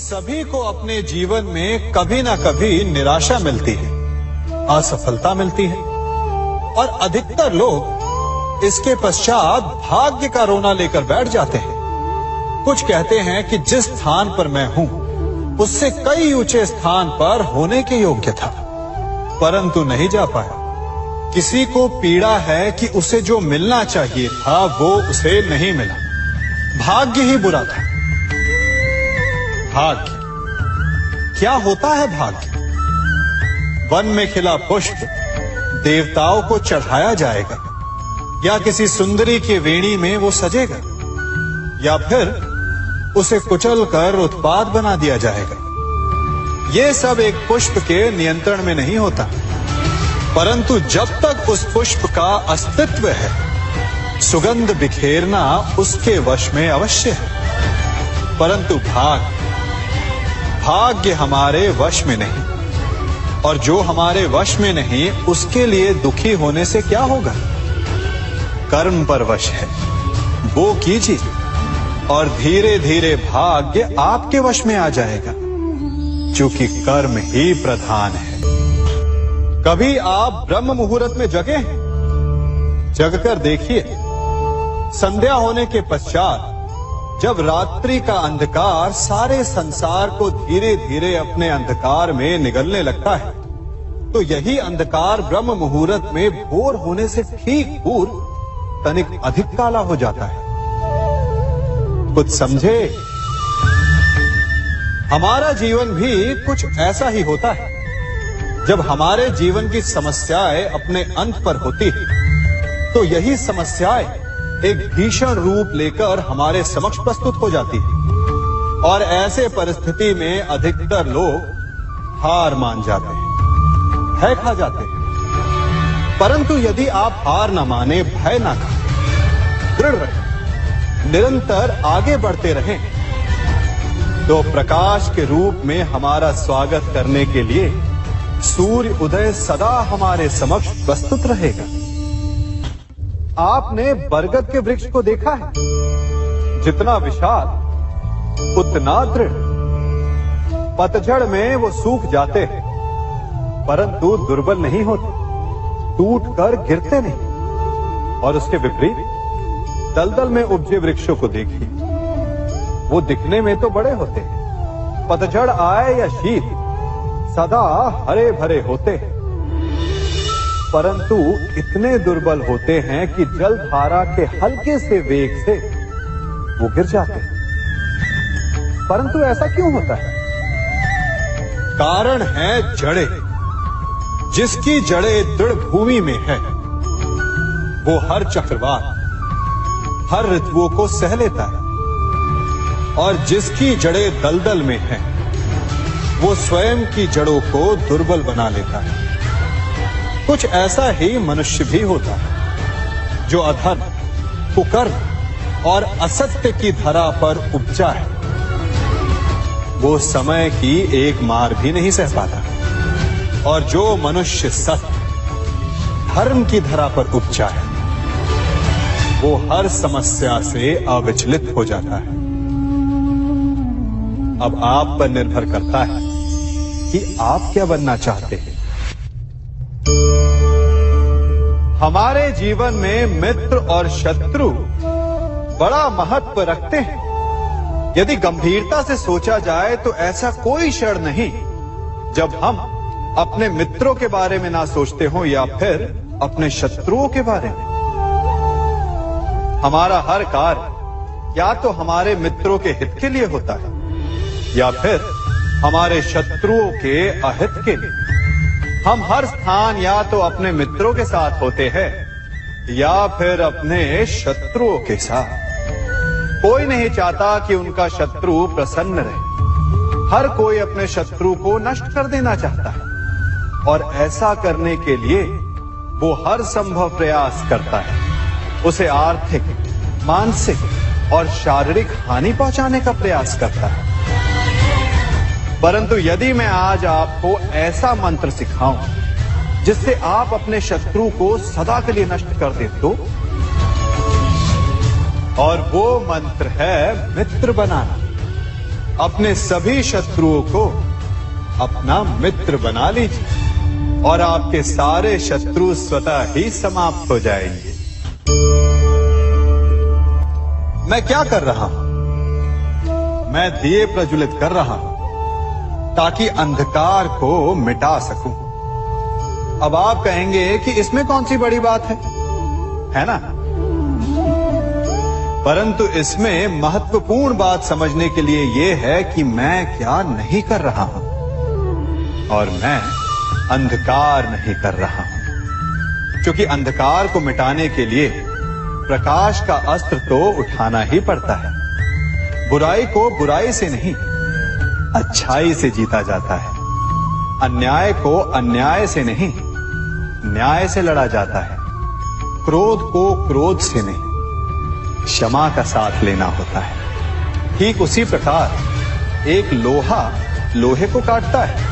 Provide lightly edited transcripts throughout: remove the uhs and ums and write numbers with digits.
सभी को अपने जीवन में कभी ना कभी निराशा मिलती है, असफलता मिलती है और अधिकतर लोग इसके पश्चात भाग्य का रोना लेकर बैठ जाते हैं। कुछ कहते हैं कि जिस स्थान पर मैं हूं उससे कई ऊंचे स्थान पर होने के योग्य था, परंतु नहीं जा पाया। किसी को पीड़ा है कि उसे जो मिलना चाहिए था वो उसे नहीं मिला। भाग्य ही बुरा था। भाग्य क्या होता है? भाग्य वन में खिला पुष्प देवताओं को चढ़ाया जाएगा, या किसी सुंदरी की वेणी में वो सजेगा, या फिर उसे कुचल कर उत्पाद बना दिया जाएगा। ये सब एक पुष्प के नियंत्रण में नहीं होता, परंतु जब तक उस पुष्प का अस्तित्व है, सुगंध बिखेरना उसके वश में अवश्य है। परंतु भाग्य हमारे वश में नहीं, और जो हमारे वश में नहीं उसके लिए दुखी होने से क्या होगा? कर्म पर वश है, वो कीजिए और धीरे धीरे भाग्य आपके वश में आ जाएगा, क्योंकि कर्म ही प्रधान है। कभी आप ब्रह्म मुहूर्त में जगे हैं? जगकर देखिए, संध्या होने के पश्चात जब रात्रि का अंधकार सारे संसार को धीरे धीरे अपने अंधकार में निगलने लगता है, तो यही अंधकार ब्रह्म मुहूर्त में भोर होने से ठीक पूर्व तनिक अधिक काला हो जाता है। कुछ समझे? हमारा जीवन भी कुछ ऐसा ही होता है। जब हमारे जीवन की समस्याएं अपने अंत पर होती है, तो यही समस्याएं एक भीषण रूप लेकर हमारे समक्ष प्रस्तुत हो जाती है, और ऐसे परिस्थिति में अधिकतर लोग हार मान जाते हैं, भय खा जाते हैं। परंतु यदि आप हार न माने, भय न खाएं, दृढ़ रहें, निरंतर आगे बढ़ते रहें, तो प्रकाश के रूप में हमारा स्वागत करने के लिए सूर्य उदय सदा हमारे समक्ष प्रस्तुत रहेगा। आपने बरगद के वृक्ष को देखा है? जितना विशाल उतना दृढ़। पतझड़ में वो सूख जाते हैं, परंतु दुर्बल नहीं होते, टूटकर गिरते नहीं। और उसके विपरीत दलदल में उपजे वृक्षों को देखिए, वो दिखने में तो बड़े होते हैं, पतझड़ आए या शीत सदा हरे भरे होते हैं, परंतु इतने दुर्बल होते हैं कि जलधारा के हल्के से वेग से वो गिर जाते हैं। परंतु ऐसा क्यों होता है? कारण है जड़ें। जिसकी जड़ें दृढ़ भूमि में है, वो हर चक्रवात, हर ऋतुओं को सह लेता है, और जिसकी जड़ें दलदल में है, वो स्वयं की जड़ों को दुर्बल बना लेता है। कुछ ऐसा ही मनुष्य भी होता है, जो अधर्म, कुकर्म और असत्य की धरा पर उपजा है। वो समय की एक मार भी नहीं सह पाता, और जो मनुष्य सत्य, धर्म की धरा पर उपजा है, वो हर समस्या से अविचलित हो जाता है। अब आप पर निर्भर करता है कि आप क्या बनना चाहते हैं। हमारे जीवन में मित्र और शत्रु बड़ा महत्व रखते हैं। यदि गंभीरता से सोचा जाए तो ऐसा कोई क्षण नहीं जब हम अपने मित्रों के बारे में ना सोचते हो, या फिर अपने शत्रुओं के बारे में। हमारा हर कार्य या तो हमारे मित्रों के हित के लिए होता है, या फिर हमारे शत्रुओं के अहित के लिए। हम हर स्थान या तो अपने मित्रों के साथ होते हैं, या फिर अपने शत्रुओं के साथ। कोई नहीं चाहता कि उनका शत्रु प्रसन्न रहे। हर कोई अपने शत्रु को नष्ट कर देना चाहता है, और ऐसा करने के लिए वो हर संभव प्रयास करता है। उसे आर्थिक, मानसिक और शारीरिक हानि पहुंचाने का प्रयास करता है। परंतु यदि मैं आज आपको ऐसा मंत्र सिखाऊं जिससे आप अपने शत्रु को सदा के लिए नष्ट कर दे तो, और वो मंत्र है मित्र बनाना। अपने सभी शत्रुओं को अपना मित्र बना लीजिए और आपके सारे शत्रु स्वतः ही समाप्त हो जाएंगे। मैं क्या कर रहा हूं? मैं दिए प्रज्वलित कर रहा हूं ताकि अंधकार को मिटा सकूं। अब आप कहेंगे कि इसमें कौन सी बड़ी बात है ना? परंतु इसमें महत्वपूर्ण बात समझने के लिए यह है कि मैं क्या नहीं कर रहा हूं, और मैं अंधकार नहीं कर रहा हूं, क्योंकि अंधकार को मिटाने के लिए प्रकाश का अस्त्र तो उठाना ही पड़ता है। बुराई को बुराई से नहीं, अच्छाई से जीता जाता है। अन्याय को अन्याय से नहीं, न्याय से लड़ा जाता है। क्रोध को क्रोध से नहीं, क्षमा का साथ लेना होता है। ठीक उसी प्रकार एक लोहा लोहे को काटता है,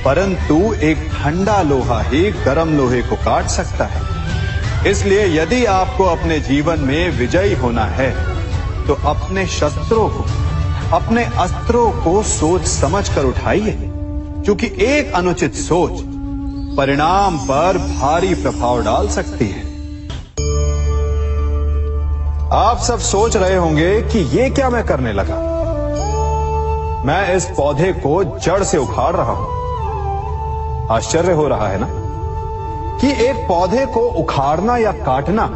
परंतु एक ठंडा लोहा ही गर्म लोहे को काट सकता है। इसलिए यदि आपको अपने जीवन में विजयी होना है तो अपने शस्त्रों को, अपने अस्त्रों को सोच समझ कर उठाइए, क्योंकि एक अनुचित सोच परिणाम पर भारी प्रभाव डाल सकती है। आप सब सोच रहे होंगे कि ये क्या मैं करने लगा? मैं इस पौधे को जड़ से उखाड़ रहा हूं। आश्चर्य हो रहा है ना कि एक पौधे को उखाड़ना या काटना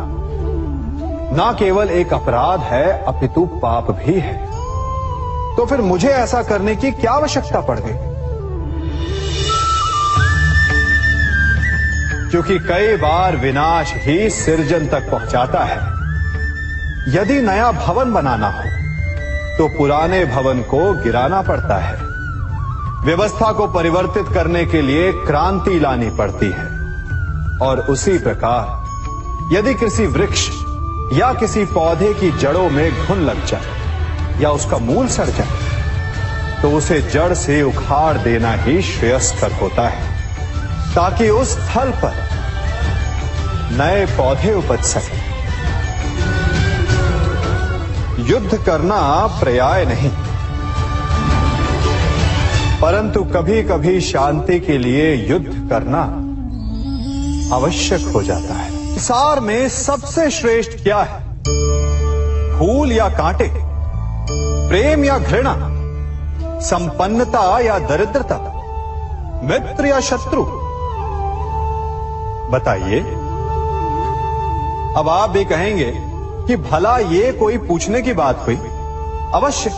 ना केवल एक अपराध है अपितु पाप भी है। तो फिर मुझे ऐसा करने की क्या आवश्यकता पड़ गई? क्योंकि कई बार विनाश ही सृजन तक पहुंचाता है। यदि नया भवन बनाना हो तो पुराने भवन को गिराना पड़ता है। व्यवस्था को परिवर्तित करने के लिए क्रांति लानी पड़ती है। और उसी प्रकार यदि किसी वृक्ष या किसी पौधे की जड़ों में घुन लग जाए या उसका मूल सड़ जाए तो उसे जड़ से उखाड़ देना ही श्रेयस्कर होता है, ताकि उस स्थल पर नए पौधे उपज सके। युद्ध करना पर्याय नहीं, परंतु कभी कभी शांति के लिए युद्ध करना आवश्यक हो जाता है। सार में सबसे श्रेष्ठ क्या है? फूल या कांटे, प्रेम या घृणा, संपन्नता या दरिद्रता, मित्र या शत्रु? बताइए। अब आप भी कहेंगे कि भला ये कोई पूछने की बात हुई? अवश्य,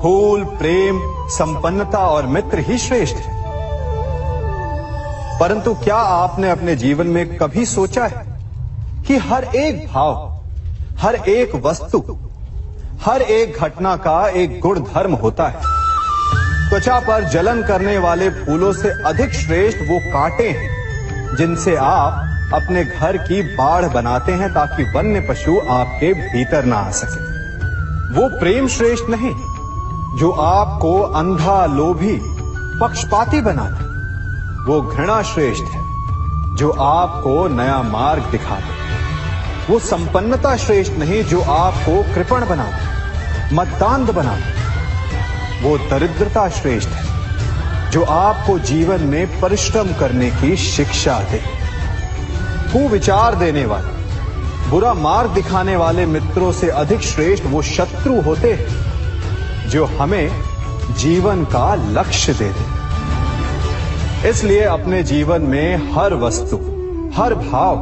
फूल, प्रेम, संपन्नता और मित्र ही श्रेष्ठ है। परंतु क्या आपने अपने जीवन में कभी सोचा है कि हर एक भाव, हर एक वस्तु, हर एक घटना का एक गुण धर्म होता है? त्वचा पर जलन करने वाले फूलों से अधिक श्रेष्ठ वो कांटे हैं जिनसे आप अपने घर की बाढ़ बनाते हैं ताकि वन्य पशु आपके भीतर ना आ सके। वो प्रेम श्रेष्ठ नहीं जो आपको अंधा, लोभी, पक्षपाती बनाता। वो घृणा श्रेष्ठ है जो आपको नया मार्ग दिखाता। वो संपन्नता श्रेष्ठ नहीं जो आपको कृपण बनाता, मद्दांध बनाता। वो दरिद्रता श्रेष्ठ है जो आपको जीवन में परिश्रम करने की शिक्षा दे। कुविचार देने वाले, बुरा मार्ग दिखाने वाले मित्रों से अधिक श्रेष्ठ वो शत्रु होते हैं जो हमें जीवन का लक्ष्य दे दे। इसलिए अपने जीवन में हर वस्तु, हर भाव,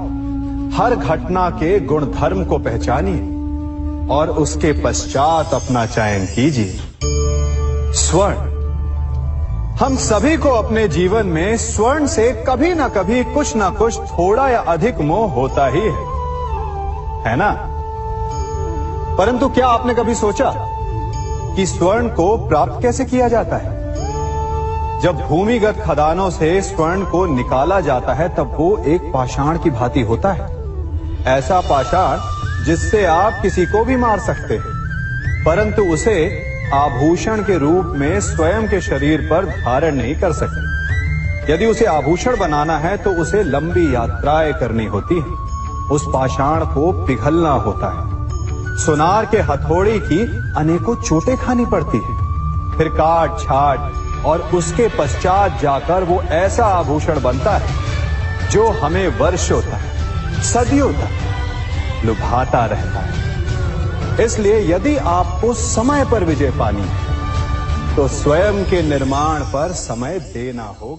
हर घटना के गुण धर्म को पहचानिए और उसके पश्चात अपना चयन कीजिए। स्वर्ण, हम सभी को अपने जीवन में स्वर्ण से कभी ना कभी कुछ ना कुछ थोड़ा या अधिक मोह होता ही है ना? परंतु क्या आपने कभी सोचा कि स्वर्ण को प्राप्त कैसे किया जाता है? जब भूमिगत खदानों से स्वर्ण को निकाला जाता है तब वो एक पाषाण की भांति होता है। ऐसा पाषाण जिससे आप किसी को भी मार सकते हैं, परंतु उसे आभूषण के रूप में स्वयं के शरीर पर धारण नहीं कर सकते। यदि उसे आभूषण बनाना है तो उसे लंबी यात्राएं करनी होती है। उस पाषाण को पिघलना होता है। सोनार के हथौड़े की अनेकों चोटें खानी पड़ती है। फिर काट छाट और उसके पश्चात जाकर वो ऐसा आभूषण बनता है जो हमें वर्षों तक, सदियों तक लुभाता रहता है। इसलिए यदि आपको समय पर विजय पानी है तो स्वयं के निर्माण पर समय देना होगा।